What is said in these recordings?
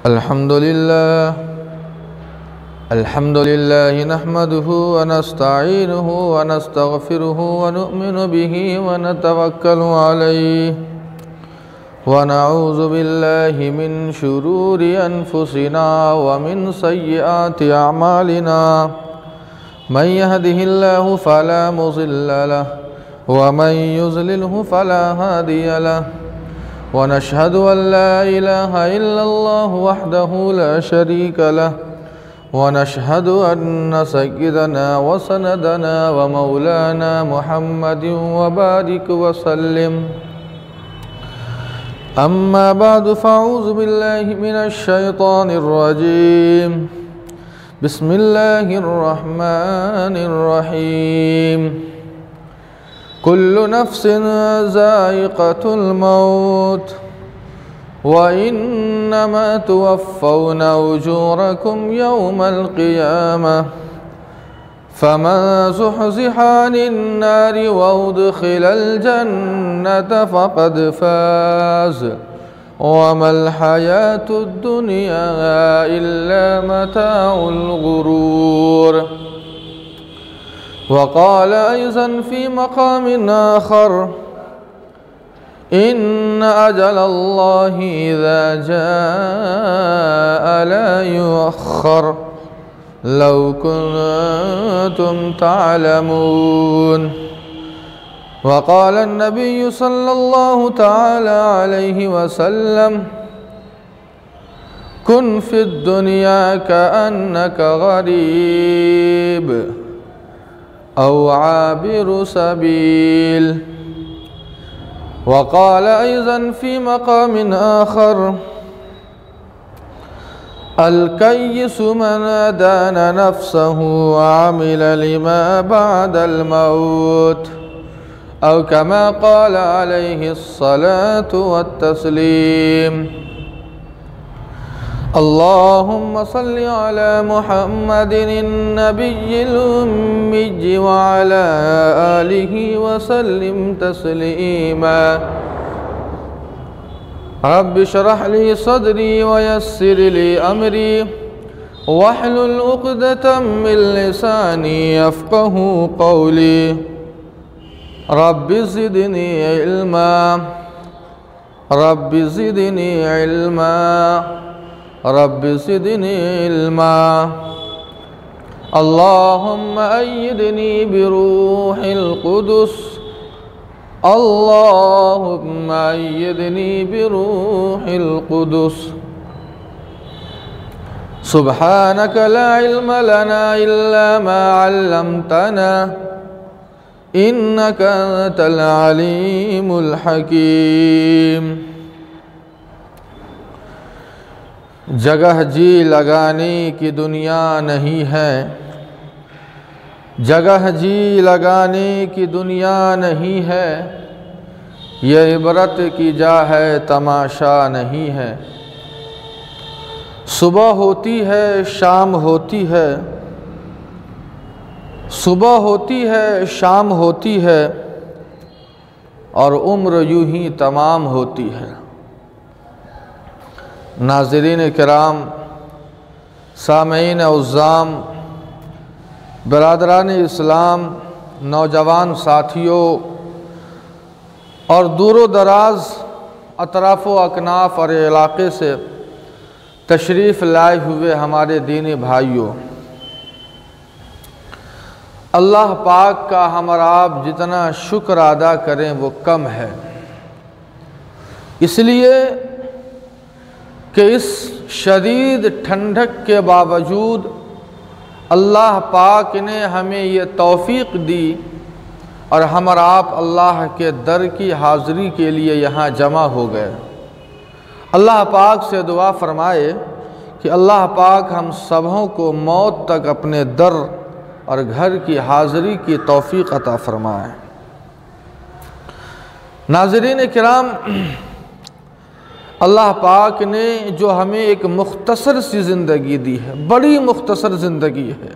अल्हम्दुलिल्लाह नहमदुहु व नस्तईनुहु व नस्तगफिरुहु व नु'मिनु बिही व नतवक्कलु अलैहि व नऊज़ु बिल्लाहि मिन शुरूरि अनफुसिना व मिन सय्यिआति अअमालिना मन यहदिहिल्लाहु फला मुज़िल्ल लहु व मन युज़लिल्हु फला हादिय लहु व नशहदु अन ला इलाहा इल्लल्लाहु वहदहु ला शरीका लहु व नशहदु अन्न सय्यिदना व सनदना व मौलाना मुहम्मदिन व बारिक व सल्लिम। अम्मा बअद फ़अऊज़ु बिल्लाहि मिनश शैतानिर रजीम। बिस्मिल्लाहिर रहमानिर रहीम। कुल्लु नफ्सिन ज़ाइक़तुल मौत व इन्नमा तुवफ़्फ़ौना उजूरकुम यौमल क़ियामह फमन ज़ुहज़िहा अनिन नारि व उद्ख़िलल जन्नत फ़क़द फ़ाज़ वमल हयातुद दुनिया इल्ला मताउल गुरूर। वक़ाल अयज़न फ़ी मक़ामिन आख़र इन्न अजलल्लाहि इज़ा जाअ ला युअख़्ख़र लौ कुन्तुम तअलमून। वक़ाल अन्नबिय्यु सल्लल्लाहु तआला अलैहि वसल्लम कुन फ़िद्दुनिया कअन्नका गरीब औ आबिरु सबील। वक़ाल अयज़न फ़ी मक़ामिन आख़र अल-कय्यिसु मन दान नफ़्सहु व अमिल लिमा बअदल मौत औ कमा क़ाल अलैहिस्सलातु वत्तस्लीम। अल्लाहुम्मा सल्लि अला मुहम्मदिन नबिय्यिल उम्मिय्यि व अला आलिहि व सल्लिम तस्लीमा। रब्बि श्रह ली सदरी व यस्सिर ली अमरी वहलुल उक़दतम मिन लिसानी यफ़क़हू क़ौली। Rabbi ज़िदनी इल्मा rabbi ज़िदनी इल्मा rabbi ज़िदनी इल्मा। अल्लाहुम्मा अय्यिदनी बिरूहिल क़ुदुस अल्लाहुम्मा अय्यिदनी बिरूहिल क़ुदुस। सुब्हानक ला इल्म लना इल्ला मा अल्लमतना इन्नका अंतल अलीमुल हकीम। जगह जी लगाने की दुनिया नहीं है, जगह जी लगाने की दुनिया नहीं है, ये इबरत की जा है तमाशा नहीं है। सुबह होती है शाम होती है, सुबह होती है शाम होती है और उम्र यूं ही तमाम होती है। नाज़रीन किराम, सामीन उज़्ज़ाम, बरादरान इस्लाम, नौजवान साथियों और दूरो दराज अतराफ़ व अकनाफ़ और इलाक़े से तशरीफ़ लाए हुए हमारे दीनी भाइयों, अल्लाह पाक का हम और आप जितना शुक्र अदा करें वो कम है। इसलिए कि इस शदीद ठंडक के बावजूद अल्लाह पाक ने हमें ये तौफ़ीक़ दी और हम और आप अल्लाह के दर की हाज़िरी के लिए यहाँ जमा हो गए। अल्लाह पाक से दुआ फ़रमाए कि अल्लाह पाक हम सबों को मौत तक अपने दर और घर की हाज़िरी की तौफ़ीक़ अता फ़रमाए। नाज़रीन किराम, अल्लाह पाक ने जो हमें एक मुख्तसर सी ज़िंदगी दी है, बड़ी मुख्तसर ज़िंदगी है।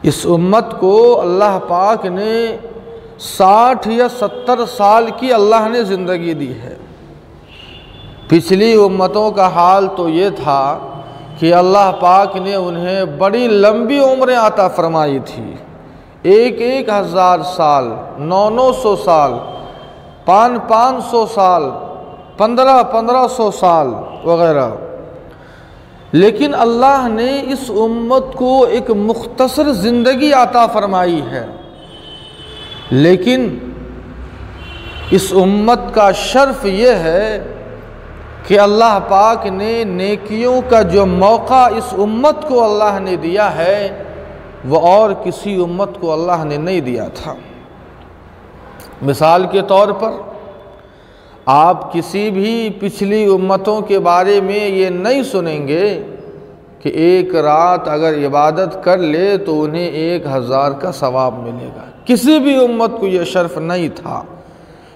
इस उम्मत को अल्लाह पाक ने 60 या 70 साल की अल्लाह ने ज़िंदगी दी है। पिछली उम्मतों का हाल तो ये था कि अल्लाह पाक ने उन्हें बड़ी लंबी उम्रें अता फरमाई थी, 1,000 साल, 900 साल, 500 साल, 1500 साल वगैरह। लेकिन अल्लाह ने इस उम्मत को एक मुख्तसर ज़िंदगी अता फरमाई है। लेकिन इस उम्मत का शर्फ ये है कि अल्लाह पाक ने नेकियों का जो मौका इस उम्मत को अल्लाह ने दिया है वो और किसी उम्मत को अल्लाह ने नहीं दिया था। मिसाल के तौर पर आप किसी भी पिछली उम्मतों के बारे में ये नहीं सुनेंगे कि एक रात अगर इबादत कर ले तो उन्हें 1000 का सवाब मिलेगा। किसी भी उम्मत को ये शर्फ नहीं था।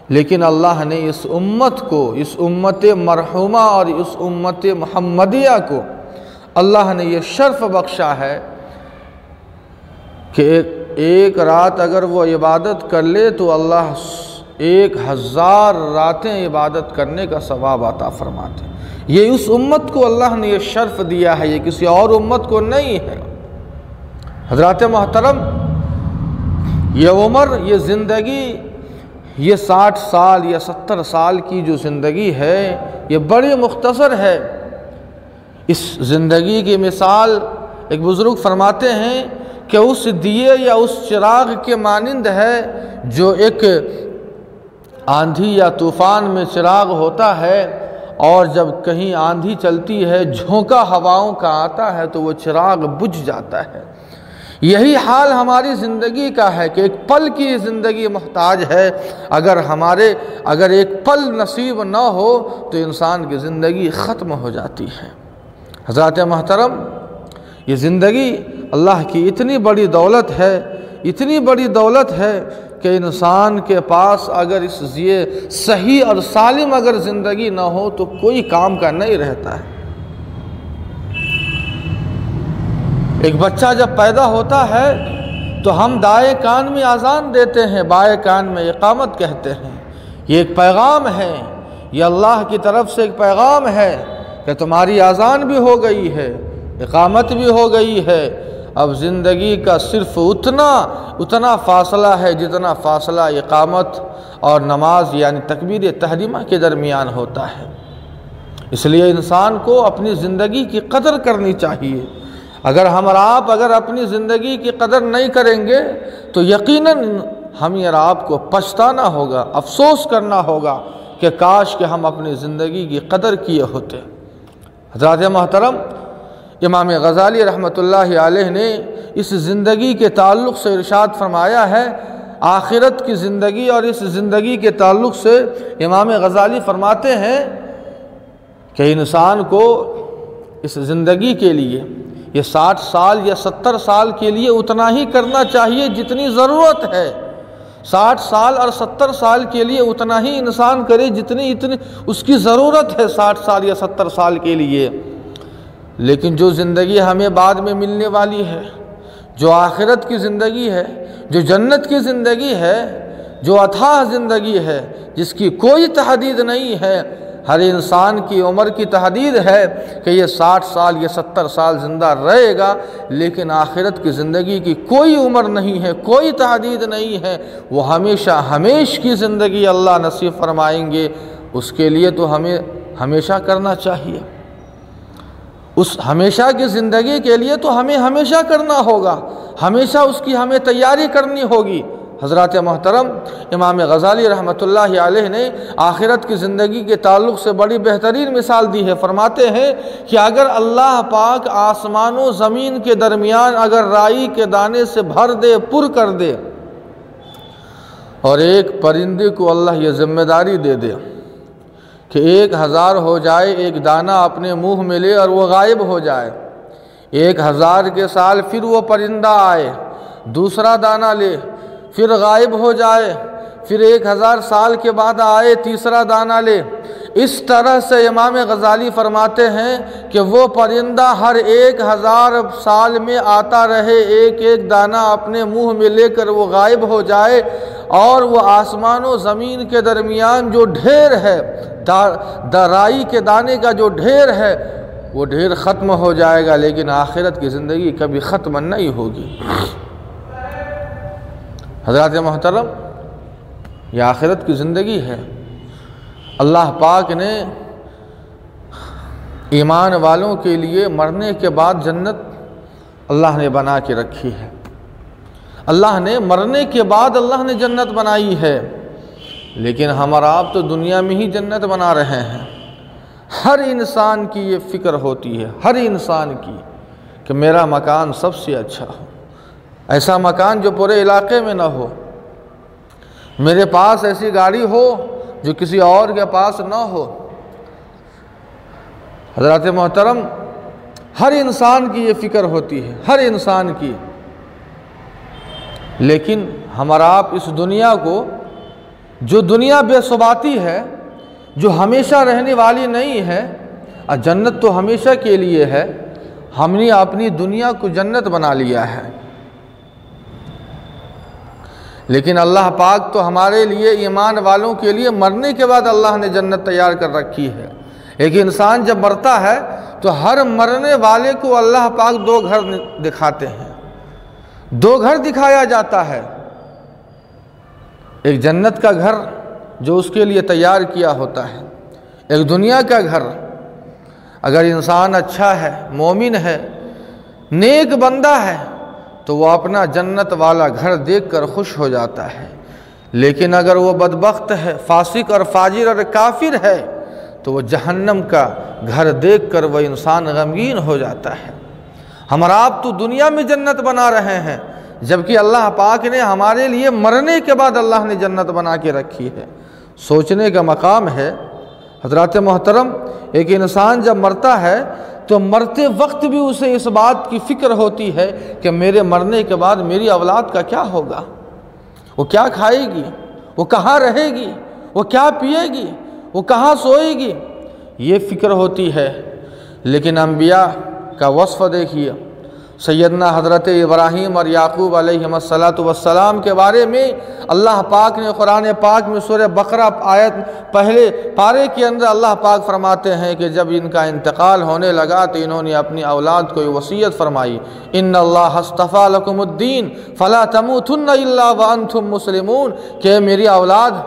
लेकिन अल्लाह ने इस उम्मत को, इस उम्मत मरहुमा और इस उम्मत मुहम्मदिया को अल्लाह ने ये शर्फ बख्शा है कि एक रात अगर वो इबादत कर ले तो अल्लाह 1000 रातें इबादत करने का सवाब अता फरमाते। ये उस उम्मत को अल्लाह ने ये शर्फ दिया है, ये किसी और उम्मत को नहीं है। हज़रात मोहतरम, ये उम्र, ये ज़िंदगी, ये 60 साल या 70 साल की जो ज़िंदगी है ये बड़ी मुख्तसर है। इस ज़िंदगी की मिसाल एक बुज़ुर्ग फरमाते हैं कि उस दिए या उस चिराग के मानिंद है जो एक आंधी या तूफ़ान में चिराग होता है और जब कहीं आंधी चलती है, झोंका हवाओं का आता है तो वो चिराग बुझ जाता है। यही हाल हमारी ज़िंदगी का है कि एक पल की ज़िंदगी मोहताज है। अगर एक पल नसीब न हो तो इंसान की ज़िंदगी ख़त्म हो जाती है। हज़रात मोहतरम, ये ज़िंदगी अल्लाह की इतनी बड़ी दौलत है, इतनी बड़ी दौलत है कि इंसान के पास अगर ये सही और सालिम अगर ज़िंदगी न हो तो कोई काम का नहीं रहता है। एक बच्चा जब पैदा होता है तो हम दाएं कान में अज़ान देते हैं, बाएं कान में इकामत कहते हैं। ये एक पैगाम है, ये अल्लाह की तरफ से एक पैगाम है कि तुम्हारी अज़ान भी हो गई है, इकामत भी हो गई है। अब ज़िंदगी का सिर्फ उतना फ़ासला है जितना फ़ासला इकामत और नमाज यानी तकबीर तहरीमा के दरमियान होता है। इसलिए इंसान को अपनी ज़िंदगी की कदर करनी चाहिए। अगर हम और आप अगर अपनी ज़िंदगी की कदर नहीं करेंगे तो यकीनन हम और आपको पछताना होगा, अफसोस करना होगा कि काश कि हम अपनी ज़िंदगी की कदर किए होते। हज़रात मोहतरम, इमाम गज़ाली रहमतुल्लाहि अलैह ने इस ज़िंदगी के ताल्लुक़ से इरशाद फरमाया है, आखिरत की ज़िंदगी और इस ज़िंदगी के ताल्लुक़ से इमाम गज़ाली फरमाते हैं कि इंसान को इस ज़िंदगी के लिए ये 60 साल या 70 साल के लिए उतना ही करना चाहिए जितनी ज़रूरत है। 60 साल और 70 साल के लिए उतना ही इंसान करे जितनी उसकी ज़रूरत है 60 साल या 70 साल के लिए। लेकिन जो ज़िंदगी हमें बाद में मिलने वाली है, जो आखिरत की ज़िंदगी है, जो जन्नत की ज़िंदगी है, जो अथाह ज़िंदगी है, जिसकी कोई तहदीद नहीं है, हर इंसान की उम्र की तहदीद है कि ये 60 साल या 70 साल ज़िंदा रहेगा, लेकिन आखिरत की ज़िंदगी की कोई उम्र नहीं है, कोई तहदीद नहीं है। वो हमेशा हमेश की ज़िंदगी अल्लाह नसीब फरमाएंगे। उसके लिए तो हमें हमेशा करना चाहिए। उस हमेशा की ज़िंदगी के लिए तो हमें हमेशा करना होगा, हमेशा उसकी हमें तैयारी करनी होगी। हज़रात मोहतरम, इमाम गज़ाली रहमतुल्लाहि अलैह ने आखिरत की ज़िंदगी के ताल्लुक़ से बड़ी बेहतरीन मिसाल दी है। फरमाते हैं कि अगर अल्लाह पाक आसमान व ज़मीन के दरमियान अगर राई के दाने से भर दे, पुर कर दे, और एक परिंदे को अल्लाह ये ज़िम्मेदारी दे दे कि 1000 हो जाए, एक दाना अपने मुंह में ले और वो गायब हो जाए, 1000 के साल फिर वो परिंदा आए, दूसरा दाना ले, फिर गायब हो जाए, फिर 1000 साल के बाद आए तीसरा दाना ले। इस तरह से इमाम गज़ाली फरमाते हैं कि वो परिंदा हर 1000 साल में आता रहे, एक एक दाना अपने मुंह में लेकर वो गायब हो जाए, और वो आसमान और ज़मीन के दरमियान जो ढेर है, राई के दाने का जो ढेर है, वो ढेर ख़त्म हो जाएगा, लेकिन आखिरत की ज़िंदगी कभी ख़त्म नहीं होगी। हज़रात मोहतरम, ये आखिरत की ज़िंदगी है। अल्लाह पाक ने ईमान वालों के लिए मरने के बाद जन्नत अल्लाह ने बना के रखी है। अल्लाह ने मरने के बाद अल्लाह ने जन्नत बनाई है, लेकिन हमारा आप तो दुनिया में ही जन्नत बना रहे हैं। हर इंसान की ये फ़िक्र होती है, हर इंसान की, कि मेरा मकान सबसे अच्छा हो, ऐसा मकान जो पूरे इलाके में ना हो, मेरे पास ऐसी गाड़ी हो जो किसी और के पास ना हो। हज़रात मोहतरम, हर इंसान की ये फ़िक्र होती है, हर इंसान की। लेकिन हमारा आप इस दुनिया को, जो दुनिया बेसुबाती है, जो हमेशा रहने वाली नहीं है, और जन्नत तो हमेशा के लिए है, हमने अपनी दुनिया को जन्नत बना लिया है। लेकिन अल्लाह पाक तो हमारे लिए, ईमान वालों के लिए मरने के बाद अल्लाह ने जन्नत तैयार कर रखी है। एक इंसान जब मरता है तो हर मरने वाले को अल्लाह पाक 2 घर दिखाते हैं, 2 घर दिखाया जाता है। एक जन्नत का घर जो उसके लिए तैयार किया होता है, एक दुनिया का घर। अगर इंसान अच्छा है, मोमिन है, नेक बंदा है, तो वो अपना जन्नत वाला घर देखकर खुश हो जाता है। लेकिन अगर वो बदबख्त है, फासिक और फाजिर और काफिर है, तो वो जहन्नम का घर देखकर वह इंसान गमगीन हो जाता है। हमारा आप तो दुनिया में जन्नत बना रहे हैं, जबकि अल्लाह पाक ने हमारे लिए मरने के बाद अल्लाह ने जन्नत बना के रखी है। सोचने का मकाम है। हज़रात मोहतरम, एक इंसान जब मरता है तो मरते वक्त भी उसे इस बात की फ़िक्र होती है कि मेरे मरने के बाद मेरी औलाद का क्या होगा, वो क्या खाएगी, वो कहाँ रहेगी, वो क्या पिएगी, वो कहाँ सोएगी, ये फ़िक्र होती है। लेकिन अंबिया का वस्फ़ देखिए, सैयदना हज़रत इब्राहीम और याकूब अलैहिस्सलातु वस्सलाम के बारे में अल्लाह पाक ने कुरान पाक में सूरह बकरा आयत पहले पारे के अंदर अल्लाह पाक फरमाते हैं कि जब इनका इंतकाल होने लगा तो इन्होंने अपनी औलाद को वसीयत फरमाई, इन्नल्लाह अस्तफ़ा लकुमुद्दीन फ़ला तमूतुन्ना इल्ला व अंतुम मुस्लिमून, कि मेरी औलाद,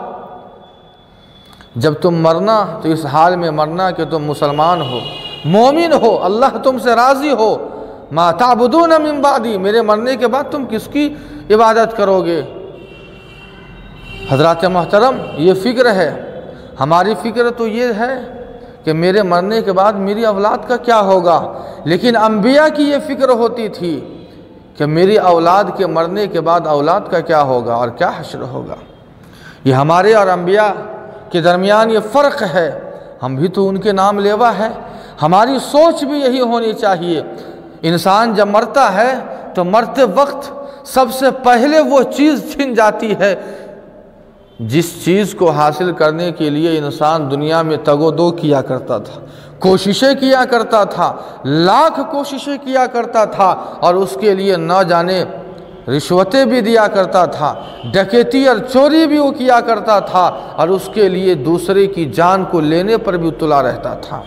जब तुम मरना तो इस हाल में मरना कि तुम मुसलमान हो, मोमिन हो, अल्लाह तुमसे राज़ी हो। मा ताबुदून मिन बादी, मेरे मरने के बाद तुम किसकी इबादत करोगे। हज़रात मोहतरम, ये फ़िक्र है। हमारी फ़िक्र तो ये है कि मेरे मरने के बाद मेरी औलाद का क्या होगा, लेकिन अंबिया की ये फ़िक्र होती थी कि मेरी औलाद के मरने के बाद औलाद का क्या होगा और क्या हश्र होगा। ये हमारे और अंबिया के दरमियान ये फ़र्क है। हम भी तो उनके नाम लेवा है। हमारी सोच भी यही होनी चाहिए। इंसान जब मरता है तो मरते वक्त सबसे पहले वो चीज़ छिन जाती है जिस चीज़ को हासिल करने के लिए इंसान दुनिया में तगोदो किया करता था, कोशिशें किया करता था, लाख कोशिशें किया करता था, और उसके लिए न जाने रिश्वतें भी दिया करता था, डकैती और चोरी भी वो किया करता था, और उसके लिए दूसरे की जान को लेने पर भी तुला रहता था।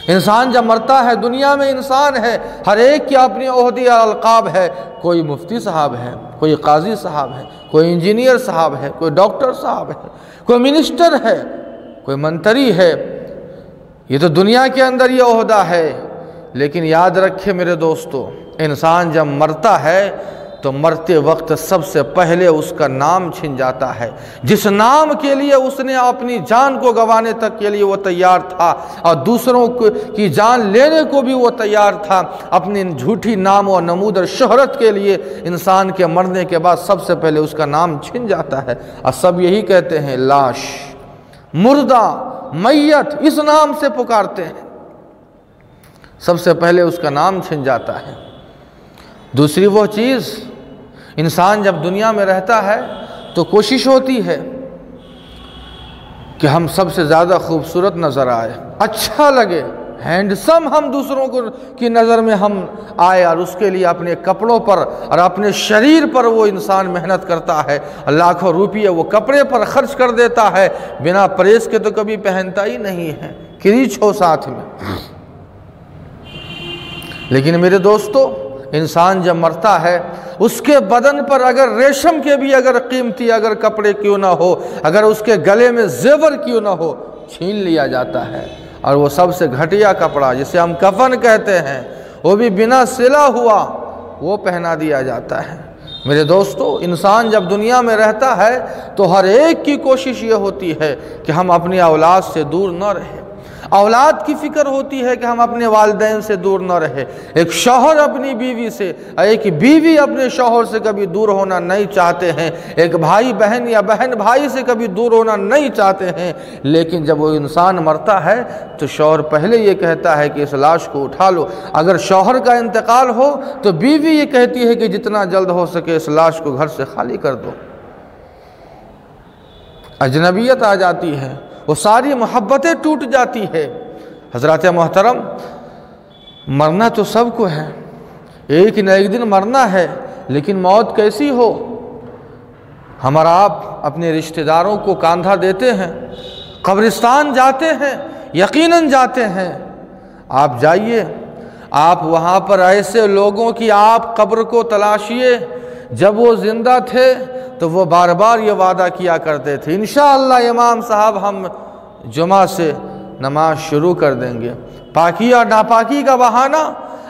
इंसान जब मरता है, दुनिया में इंसान है, हर एक की अपनी ओहदे और अलकाब है। कोई मुफ्ती साहब है, कोई काजी साहब है, कोई इंजीनियर साहब है, कोई डॉक्टर साहब है, कोई मिनिस्टर है, कोई मंत्री है। ये तो दुनिया के अंदर ये ओहदा है। लेकिन याद रखे मेरे दोस्तों, इंसान जब मरता है तो मरते वक्त सबसे पहले उसका नाम छिन जाता है। जिस नाम के लिए उसने अपनी जान को गंवाने तक के लिए वो तैयार था, और दूसरों की जान लेने को भी वो तैयार था, अपनी झूठी नाम और नमूद और शोहरत के लिए इंसान के मरने के बाद सबसे पहले उसका नाम छिन जाता है। और सब यही कहते हैं, लाश, मुर्दा, मैयत, इस नाम से पुकारते हैं। सबसे पहले उसका नाम छिन जाता है। दूसरी वो चीज़, इंसान जब दुनिया में रहता है तो कोशिश होती है कि हम सबसे ज़्यादा खूबसूरत नज़र आए, अच्छा लगे, हैंडसम हम दूसरों को की नज़र में हम आए, और उसके लिए अपने कपड़ों पर और अपने शरीर पर वो इंसान मेहनत करता है, लाखों रुपये वो कपड़े पर खर्च कर देता है, बिना प्रेस के तो कभी पहनता ही नहीं है, क्रीच हो साथ में। लेकिन मेरे दोस्तों, इंसान जब मरता है उसके बदन पर अगर रेशम के भी अगर कीमती अगर कपड़े क्यों ना हो, अगर उसके गले में जेवर क्यों ना हो, छीन लिया जाता है, और वो सबसे घटिया कपड़ा जिसे हम कफन कहते हैं वो भी बिना सिला हुआ वो पहना दिया जाता है। मेरे दोस्तों, इंसान जब दुनिया में रहता है तो हर एक की कोशिश ये होती है कि हम अपनी औलाद से दूर न रहें। औलाद की फ़िक्र होती है कि हम अपने वालिदैन से दूर न रहे। एक शौहर अपनी बीवी से, एक बीवी अपने शौहर से कभी दूर होना नहीं चाहते हैं, एक भाई बहन या बहन भाई से कभी दूर होना नहीं चाहते हैं। लेकिन जब वो इंसान मरता है तो शौहर पहले ये कहता है कि इस लाश को उठा लो। अगर शौहर का इंतकाल हो तो बीवी ये कहती है कि जितना जल्द हो सके इस लाश को घर से खाली कर दो। अजनबियत आ जाती है, वो सारी मोहब्बतें टूट जाती है। हज़रात मोहतरम, मरना तो सबको है, एक न एक दिन मरना है, लेकिन मौत कैसी हो। हमारा आप अपने रिश्तेदारों को कांधा देते हैं, कब्रिस्तान जाते हैं, यकीनन जाते हैं। आप जाइए, आप वहाँ पर ऐसे लोगों की आप कब्र को तलाशिए, जब वो ज़िंदा थे तो वो बार बार ये वादा किया करते थे, इंशाअल्लाह इमाम साहब हम जुमा से नमाज शुरू कर देंगे। पाकी और नापाकी का बहाना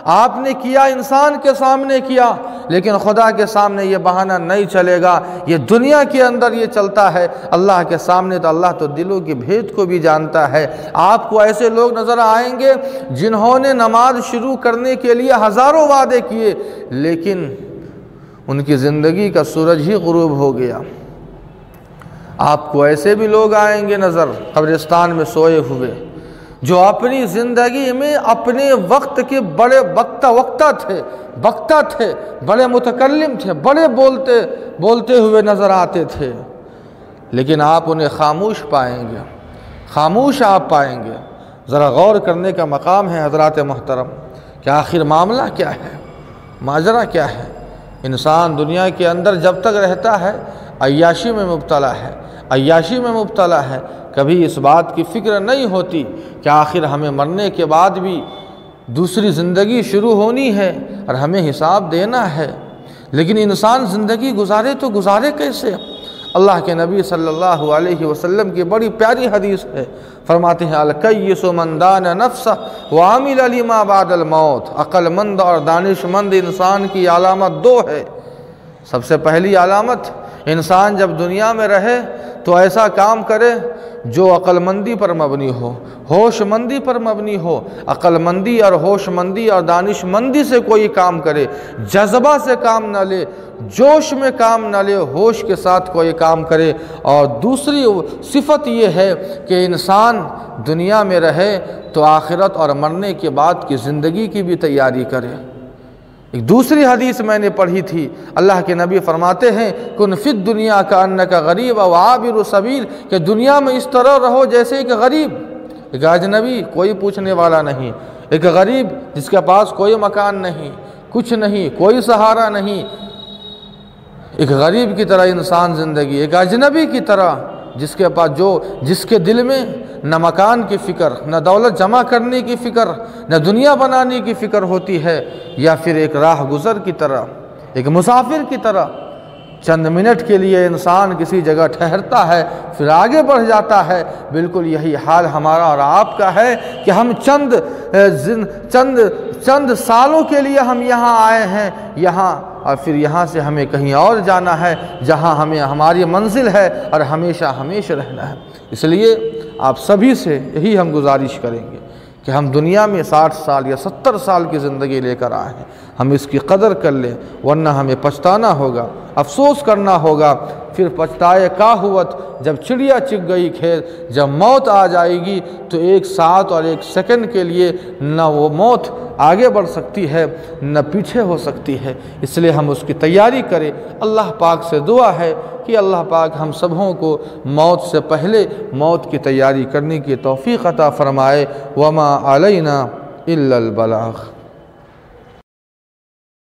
आपने किया, इंसान के सामने किया, लेकिन खुदा के सामने ये बहाना नहीं चलेगा। ये दुनिया के अंदर ये चलता है, अल्लाह के सामने तो अल्लाह तो दिलों के भेद को भी जानता है। आपको ऐसे लोग नज़र आएंगे जिन्होंने नमाज शुरू करने के लिए हज़ारों वादे किए, लेकिन उनकी ज़िंदगी का सूरज ही गुरूब हो गया। आपको ऐसे भी लोग आएंगे नज़र कब्रिस्तान में सोए हुए, जो अपनी ज़िंदगी में अपने वक्त के बड़े वक्ता थे, बड़े मुतकल्लिम थे, बड़े बोलते हुए नज़र आते थे, लेकिन आप उन्हें खामोश पाएंगे, खामोश आप पाएंगे। ज़रा गौर करने का मकाम है हज़रात मोहतरम कि आखिर मामला क्या है, माजरा क्या है। इंसान दुनिया के अंदर जब तक रहता है अय्याशी में मुब्तला है, अय्याशी में मुब्तला है। कभी इस बात की फ़िक्र नहीं होती कि आखिर हमें मरने के बाद भी दूसरी ज़िंदगी शुरू होनी है और हमें हिसाब देना है। लेकिन इंसान ज़िंदगी गुजारे तो गुजारे कैसे। अल्लाह के नबी सल्लल्लाहु अलैहि वसल्लम की बड़ी प्यारी हदीस है, फरमाते हैं अल-कय्यिसु मन दान नफ्सहु व अमिल लिमा बादल मौत। अक्लमंद और दानिशमंद इंसान की अलामत दो है। सबसे पहली अलामत, इंसान जब दुनिया में रहे तो ऐसा काम करे जो अक्लमंदी पर मबनी हो, होशमंदी पर मबनी हो। अक्लमंदी और होशमंदी और दानिशमंदी से कोई काम करे, जज्बा से काम न ले, जोश में काम न ले, होश के साथ कोई काम करे। और दूसरी सिफत ये है कि इंसान दुनिया में रहे तो आखिरत और मरने के बाद की ज़िंदगी की भी तैयारी करे। एक दूसरी हदीस मैंने पढ़ी थी, अल्लाह के नबी फरमाते हैं कुन फिद दुनिया का अन्नका गरीब व आबिर सबील, कि दुनिया में इस तरह रहो जैसे एक गरीब, एक अजनबी, कोई पूछने वाला नहीं, एक गरीब जिसके पास कोई मकान नहीं, कुछ नहीं, कोई सहारा नहीं, एक गरीब की तरह इंसान ज़िंदगी, एक अजनबी की तरह जिसके दिल में न मकान की फ़िक्र, न दौलत जमा करने की फ़िक्र, न दुनिया बनाने की फ़िक्र होती है, या फिर एक राह गुज़र की तरह, एक मुसाफिर की तरह चंद मिनट के लिए इंसान किसी जगह ठहरता है फिर आगे बढ़ जाता है। बिल्कुल यही हाल हमारा और आपका है कि हम चंद सालों के लिए हम यहाँ आए हैं यहाँ, और फिर यहाँ से हमें कहीं और जाना है जहाँ हमें हमारी मंजिल है और हमेशा हमेशा रहना है। इसलिए आप सभी से यही हम गुजारिश करेंगे कि हम दुनिया में 60 साल या 70 साल की ज़िंदगी लेकर आए हैं, हम इसकी कदर कर लें, वरना हमें पछताना होगा, अफसोस करना होगा। फिर पछताए का हुवत, जब चिड़िया चिग गई खेत, जब मौत आ जाएगी तो एक साथ और एक सेकंड के लिए न वो मौत आगे बढ़ सकती है न पीछे हो सकती है। इसलिए हम उसकी तैयारी करें। अल्लाह पाक से दुआ है कि अल्लाह पाक हम सबों को मौत से पहले मौत की तैयारी करने की तौफीक अता फ़रमाए। वमा अलैना इल्लल बलाग।